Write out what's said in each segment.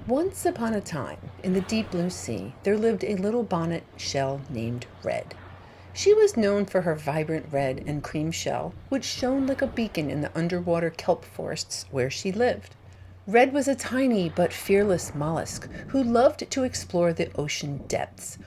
Once upon a time, in the deep blue sea, there lived a little bonnet shell named Red. She was known for her vibrant red and cream shell, which shone like a beacon in the underwater kelp forests where she lived. Red was a tiny but fearless mollusk who loved to explore the ocean depths.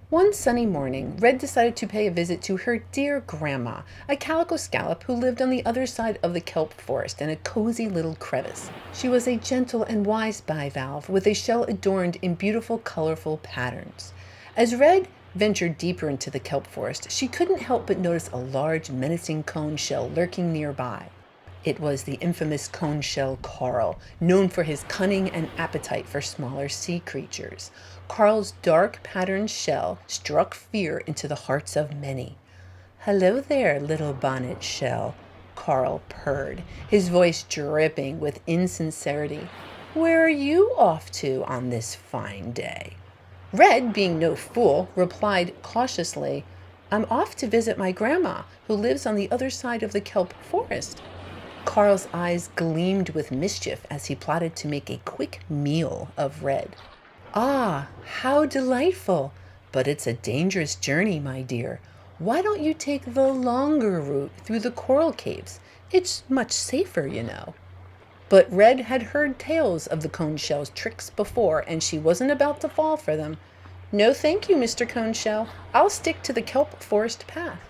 One sunny morning, Red decided to pay a visit to her dear grandma, a calico scallop who lived on the other side of the kelp forest in a cozy little crevice. She was a gentle and wise bivalve with a shell adorned in beautiful, colorful patterns. As Red ventured deeper into the kelp forest, she couldn't help but notice a large, menacing cone shell lurking nearby. It was the infamous cone shell Carl, known for his cunning and appetite for smaller sea creatures. Carl's dark patterned shell struck fear into the hearts of many. "Hello there, little bonnet shell," Carl purred, his voice dripping with insincerity. "Where are you off to on this fine day?" Red, being no fool, replied cautiously, "I'm off to visit my grandma, who lives on the other side of the kelp forest." Carl's eyes gleamed with mischief as he plotted to make a quick meal of Red. "Ah, how delightful! But it's a dangerous journey, my dear. Why don't you take the longer route through the coral caves? It's much safer, you know." But Red had heard tales of the cone shell's tricks before, and she wasn't about to fall for them. "No, thank you, Mr. Cone Shell. I'll stick to the kelp forest path."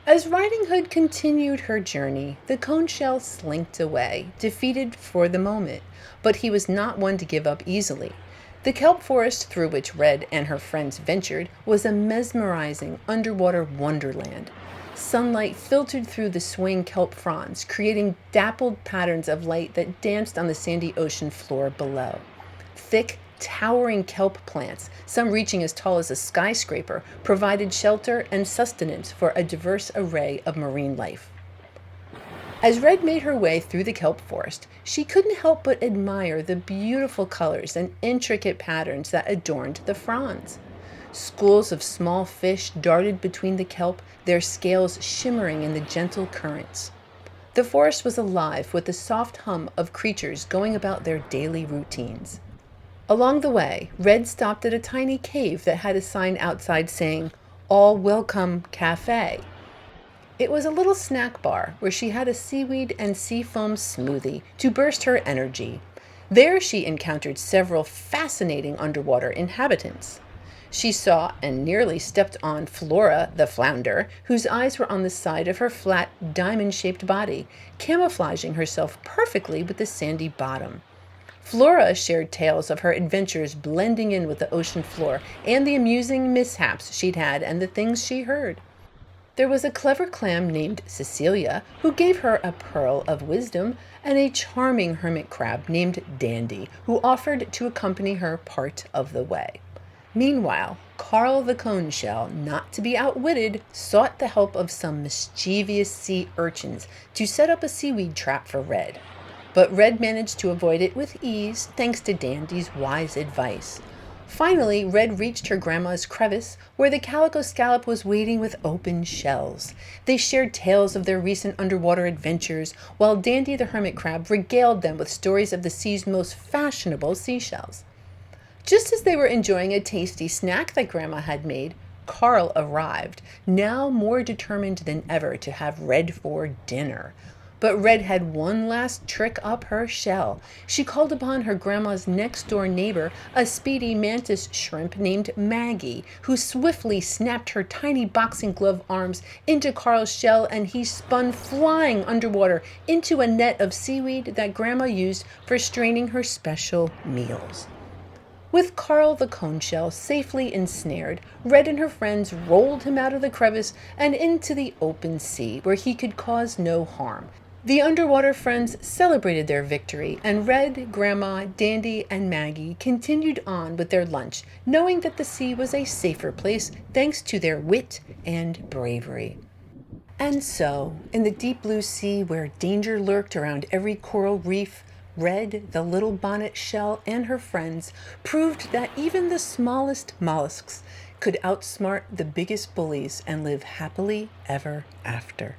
As Riding Hood continued her journey, the cone shell slinked away, defeated for the moment, but he was not one to give up easily. The kelp forest through which Red and her friends ventured was a mesmerizing underwater wonderland. Sunlight filtered through the swaying kelp fronds, creating dappled patterns of light that danced on the sandy ocean floor below. Thick, towering kelp plants, some reaching as tall as a skyscraper, provided shelter and sustenance for a diverse array of marine life. As Red made her way through the kelp forest, she couldn't help but admire the beautiful colors and intricate patterns that adorned the fronds. Schools of small fish darted between the kelp, their scales shimmering in the gentle currents. The forest was alive with the soft hum of creatures going about their daily routines. Along the way, Red stopped at a tiny cave that had a sign outside saying, "All Welcome Cafe." It was a little snack bar where she had a seaweed and seafoam smoothie to burst her energy. There she encountered several fascinating underwater inhabitants. She saw and nearly stepped on Flora the flounder, whose eyes were on the side of her flat, diamond-shaped body, camouflaging herself perfectly with the sandy bottom. Flora shared tales of her adventures blending in with the ocean floor and the amusing mishaps she'd had and the things she heard. There was a clever clam named Cecilia who gave her a pearl of wisdom, and a charming hermit crab named Dandy who offered to accompany her part of the way. Meanwhile, Carl the cone shell, not to be outwitted, sought the help of some mischievous sea urchins to set up a seaweed trap for Red. But Red managed to avoid it with ease, thanks to Dandy's wise advice. Finally, Red reached her grandma's crevice, where the calico scallop was waiting with open shells. They shared tales of their recent underwater adventures, while Dandy the hermit crab regaled them with stories of the sea's most fashionable seashells. Just as they were enjoying a tasty snack that Grandma had made, Carl arrived, now more determined than ever to have Red for dinner. But Red had one last trick up her shell. She called upon her grandma's next-door neighbor, a speedy mantis shrimp named Maggie, who swiftly snapped her tiny boxing glove arms into Carl's shell, and he spun flying underwater into a net of seaweed that Grandma used for straining her special meals. With Carl the cone shell safely ensnared, Red and her friends rolled him out of the crevice and into the open sea, where he could cause no harm. The underwater friends celebrated their victory, and Red, Grandma, Dandy, and Maggie continued on with their lunch, knowing that the sea was a safer place thanks to their wit and bravery. And so, in the deep blue sea where danger lurked around every coral reef, Red, the little bonnet shell, and her friends proved that even the smallest mollusks could outsmart the biggest bullies and live happily ever after.